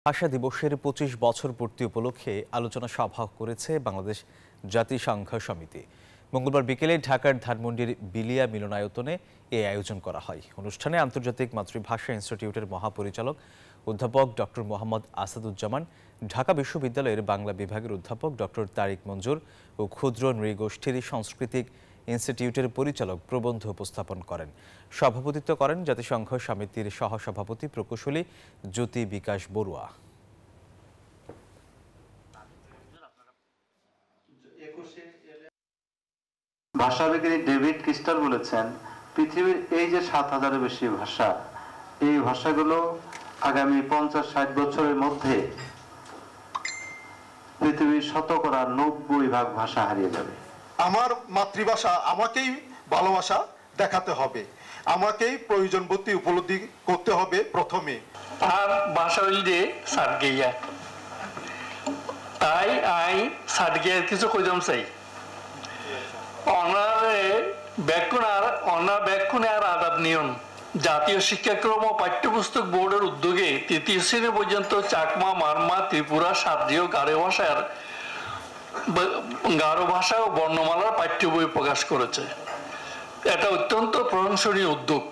ভাষা দিবসের ২৫ বছর পূর্তি উপলক্ষে আলোচনা সভা করেছে বাংলাদেশ জাতিসংঘ সমিতি। মঙ্গলবার বিকেলে ঢাকার ধানমন্ডির বিলিয়া মিলনায়তনে এই আয়োজন করা হয়। অনুষ্ঠানে আন্তর্জাতিক মাতৃভাষা ইনস্টিটিউটের মহাপরিচালক অধ্যাপক ডক্টর মোহাম্মদ আসাদুজ্জামান, ঢাকা বিশ্ববিদ্যালয়ের বাংলা বিভাগের অধ্যাপক ডক্টর তারিক মঞ্জুর ও ক্ষুদ্র নৃগোষ্ঠীর সাংস্কৃতিক ইনস্টিটিউটের পরিচালক প্রবন্ধ উপস্থাপন করেন। সভাপতিত্ব করেন জাতিসংঘ সমিতির সহসভাপতি প্রকৌশলী জ্যোতি বিকাশ বড়ুয়া। ভাষাবিজ্ঞানী ডেভিড ক্রিস্টাল বলেছেন, পৃথিবীর এই যে ৭,০০০-এর বেশি ভাষা, এই ভাষাগুলো আগামী ৫০-৬০ বছরের মধ্যে পৃথিবীর ৯০% ভাষা হারিয়ে যাবে। আমার মাতৃভাষা আমাকেই ভালোবাসা দেখাতে হবে, আমাকেই প্রয়োজন বুদ্ধি উপলব্ধি করতে হবে প্রথমে। আর ভাষা হইলে সার্গেইয়া, তাই আই সার্গেইয়ার কিছু কইতাম চাই। ব্যাকুণে আর আদাব নিয়ম জাতীয় শিক্ষাক্রম ও পাঠ্যপুস্তক বোর্ডের উদ্যোগে ৩য় শ্রেণী পর্যন্ত চাকমা, মারমা, ত্রিপুরা, সাদ্রীয় গারো ভাষা ও বর্ণমালার পাঠ্য বই প্রকাশ করেছে। এটা অত্যন্ত প্রশংসনীয় উদ্যোগ।